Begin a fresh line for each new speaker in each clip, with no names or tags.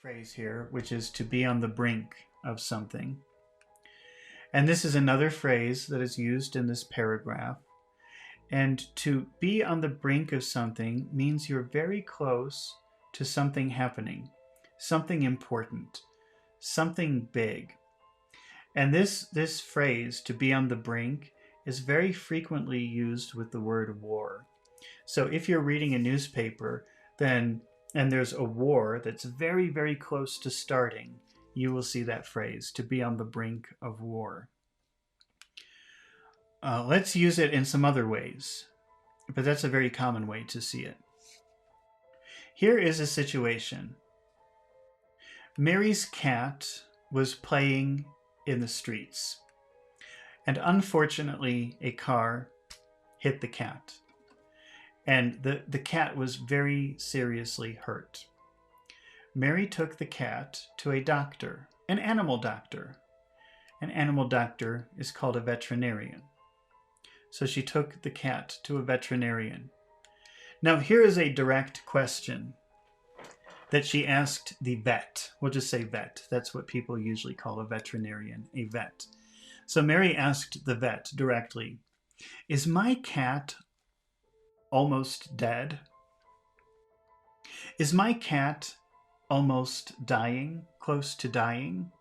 phrase here, which is to be on the brink of something. And this is another phrase that is used in this paragraph. And to be on the brink of something means you're very close to something happening, something important, something big. And this phrase, to be on the brink, is very frequently used with the word war. So if you're reading a newspaper, and there's a war that's very, very close to starting, you will see that phrase, to be on the brink of war. Let's use it in some other ways, but that's a very common way to see it. Here is a situation. Mary's cat was playing in the streets, and unfortunately a car hit the cat, and the cat was very seriously hurt. Mary took the cat to a doctor, an animal doctor. An animal doctor is called a veterinarian. So she took the cat to a veterinarian. Now here is a direct question that she asked the vet. We'll just say vet. That's what people usually call a veterinarian, a vet. So Mary asked the vet directly, "Is my cat almost dead? Is my cat almost dying, close to dying?"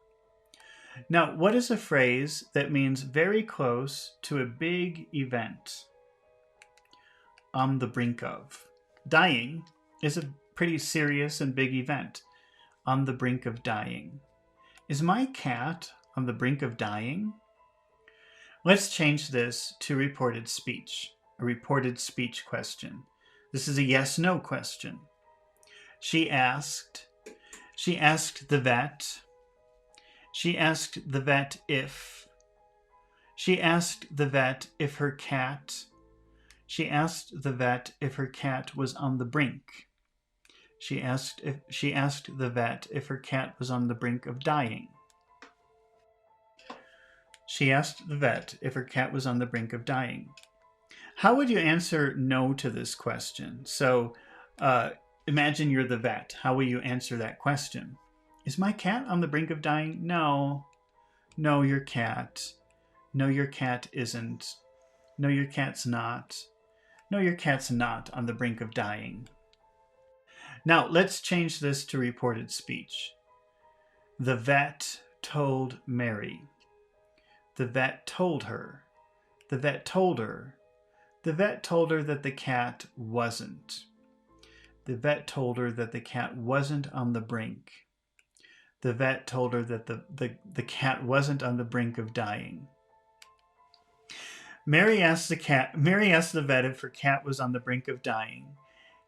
Now, what is a phrase that means very close to a big event? On the brink of. Dying is a pretty serious and big event. On the brink of dying. Is my cat on the brink of dying? Let's change this to reported speech, a reported speech question. This is a yes-no question. She asked the vet. She asked the vet if. She asked the vet if her cat. She asked the vet if her cat was on the brink. She asked the vet if her cat was on the brink of dying. She asked the vet if her cat was on the brink of dying. How would you answer no to this question? So imagine you're the vet. How will you answer that question? Is my cat on the brink of dying? No. No, your cat. No, your cat isn't. No, your cat's not. No, your cat's not on the brink of dying. Now, let's change this to reported speech. The vet told Mary. The vet told her. The vet told her. The vet told her that the cat wasn't. The vet told her that the cat wasn't on the brink. The vet told her that the cat wasn't on the brink of dying. Mary asked the vet if her cat was on the brink of dying,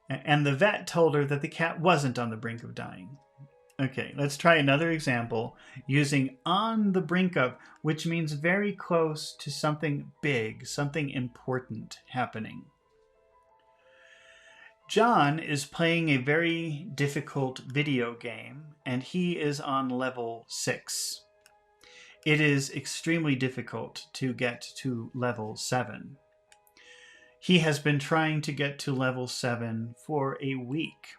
and the vet told her that the cat wasn't on the brink of dying. Okay, let's try another example using on the brink of, which means very close to something big, something important happening. John is playing a very difficult video game, and he is on level 6. It is extremely difficult to get to level 7. He has been trying to get to level 7 for a week.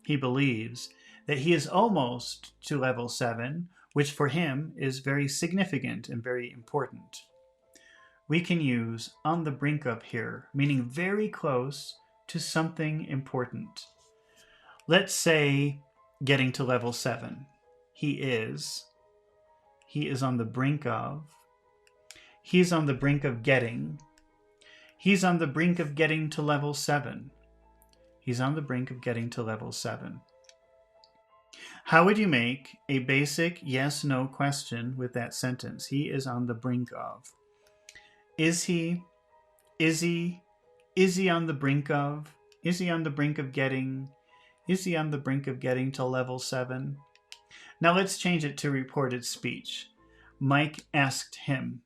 He believes that he is almost to level 7, which for him is very significant and very important. We can use on the brink of here, meaning very close to something important. Let's say getting to level 7. He is on the brink of. He's on the brink of getting. He's on the brink of getting to level 7. He's on the brink of getting to level 7. How would you make a basic yes-no question with that sentence? He is on the brink of. Is he? Is he? Is he on the brink of? Is he on the brink of getting? Is he on the brink of getting to level 7? Now let's change it to reported speech. Mike asked him.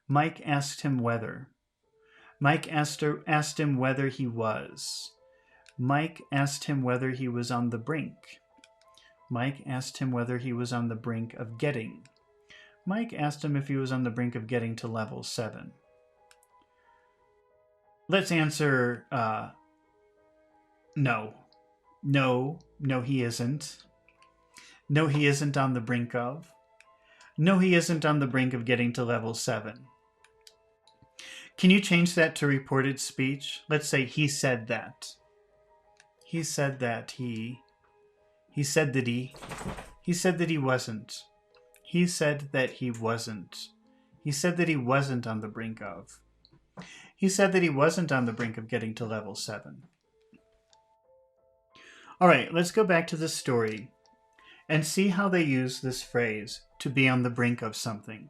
Mike asked him whether. Mike asked him whether he was. Mike asked him whether he was on the brink. Mike asked him whether he was on the brink of getting. Mike asked him if he was on the brink of getting to level 7. Let's answer no. No, he isn't. No, he isn't on the brink of. No, he isn't on the brink of getting to level 7. Can you change that to reported speech? Let's say he said that. He said that he said that he said that he wasn't. He said that he wasn't. He said that he wasn't on the brink of. He said that he wasn't on the brink of getting to level 7. All right, let's go back to the story and see how they use this phrase, to be on the brink of something.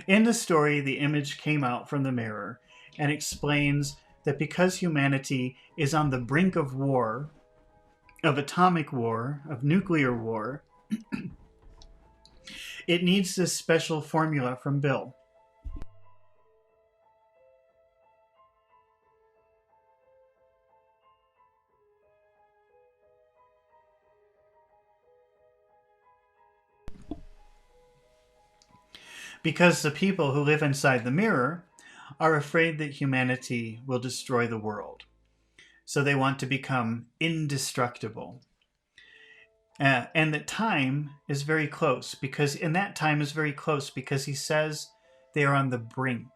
In the story, the image came out from the mirror and explains that because humanity is on the brink of war, of atomic war, of nuclear war, it needs this special formula from Bill. Because the people who live inside the mirror are afraid that humanity will destroy the world. So they want to become indestructible. And that time is very close, because he says they are on the brink.